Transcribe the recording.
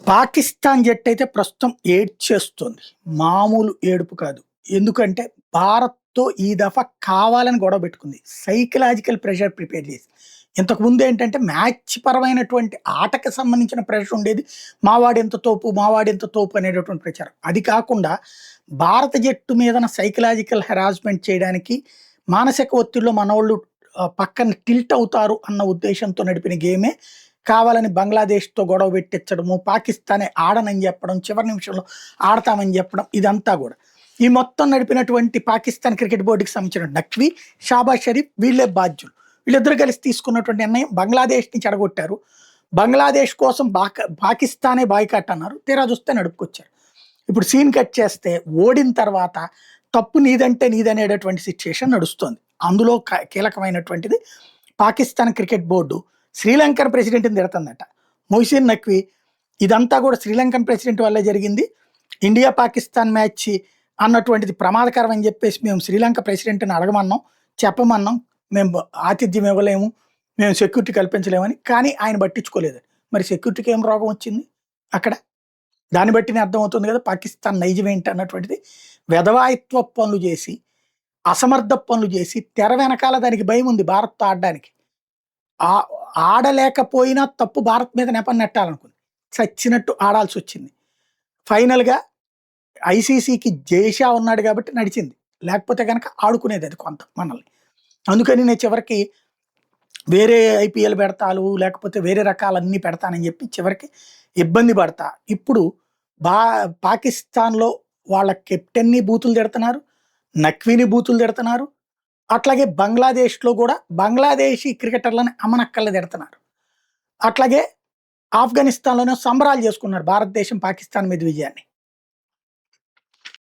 పాకిస్తాన్ జట్టయితే ప్రస్తుతం ఏడ్చేస్తుంది. మామూలు ఏడుపు కాదు. ఎందుకంటే భారత్‌తో ఈ దఫా కావాలని గొడవ పెట్టుకుంది. సైకలాజికల్ ప్రెషర్ ప్రిపేర్ చేసి. ఇంతకుముందు ఏంటంటే మ్యాచ్ పరమైనటువంటి ఆటకి సంబంధించిన ప్రెషర్ ఉండేది. మావాడెంత తోపు, మావాడెంత తోపు అనేటటువంటి ప్రచారం. అది కాకుండా భారత జట్టు మీదన సైకలాజికల్ హెరాస్మెంట్ చేయడానికి, మానసిక ఒత్తిడిలో మనోళ్ళు పక్కన టిల్ట్ అవుతారు అన్న ఉద్దేశంతో నడిపిన గేమే కావాలని బంగ్లాదేశ్‌తో గొడవ పెట్టించడము, పాకిస్తానే ఆడనని చెప్పడం, చివరి నిమిషంలో ఆడతామని చెప్పడం ఇదంతా గూడా. ఈ మొత్తం నడిపినటువంటి పాకిస్తాన్ క్రికెట్ బోర్డుకి సంబంధించిన నఖ్వీ, షాబాజ్ షరీఫ్ వీళ్ళే బాధ్యులు. వీళ్ళిద్దరూ కలిసి తీసుకున్నటువంటి నిర్ణయం బంగ్లాదేశ్‌ని చెడగొట్టారు. బంగ్లాదేశ్ కోసం పాకిస్తానే బాయ్‌కాట్ అన్నారు. తీరా చూస్తే నడుపుకొచ్చారు. ఇప్పుడు సీన్ కట్ చేస్తే ఓడిన తర్వాత తప్పు నీదంటే నీదనేటటువంటి సిట్యుయేషన్ నడుస్తోంది. అందులో కీలకమైనటువంటిది పాకిస్తాన్ క్రికెట్ బోర్డు శ్రీలంకన్ ప్రెసిడెంట్‌ని తిడతందట. మొహ్సిన్ నఖ్వీ ఇదంతా కూడా శ్రీలంకన్ ప్రెసిడెంట్ వల్లే జరిగింది. ఇండియా పాకిస్తాన్ మ్యాచ్ అన్నటువంటిది ప్రమాదకరం అని చెప్పేసి మేము శ్రీలంక ప్రెసిడెంట్‌ని అడగమన్నాం, చెప్పమన్నాం. మేము ఆతిథ్యం ఇవ్వలేము, మేము సెక్యూరిటీ కల్పించలేమని. కానీ ఆయన పట్టించుకోలేదు. మరి సెక్యూరిటీకి ఏం రోగం వచ్చింది అక్కడ? దాన్ని బట్టినే అర్థమవుతుంది కదా పాకిస్తాన్ నైజం ఏంటి అన్నటువంటిది. వెధవాయిత్వ పనులు చేసి, అసమర్థ పనులు చేసి, తెర వెనకాల దానికి భయం ఉంది భారత్‌తో ఆడడానికి. ఆ ఆడలేకపోయినా తప్పు భారత్ మీద నెపం నెట్టాలనుకుంది. చచ్చినట్టు ఆడాల్సొచ్చింది. ఫైనల్‌గా ఐసీసీకి జైషా ఉన్నాడు కాబట్టి నడిచింది. లేకపోతే గనక ఆడుకునేది అది కొంత మనల్ని. అందుకని నేను చివరికి వేరే ఐపీఎల్ పెడతాలు, లేకపోతే వేరే రకాలన్నీ పెడతానని చెప్పి చివరికి ఇబ్బంది పడతా. ఇప్పుడు బా పాకిస్తాన్‌లో వాళ్ళ కెప్టెన్‌ని బూతులు తిడుతున్నారు. నఖ్వీని బూతులు తిడుతున్నారు. అట్లాగే బంగ్లాదేశ్‌లో గూడా బంగ్లాదేశీ క్రికెటర్లని అమ్మనక్కల్ని తిడుతున్నారు. అట్లాగే ఆఫ్ఘనిస్తాన్‌లోనే సంబరాలు చేసుకున్నారు భారతదేశం పాకిస్తాన్ మీద విజయాన్ని.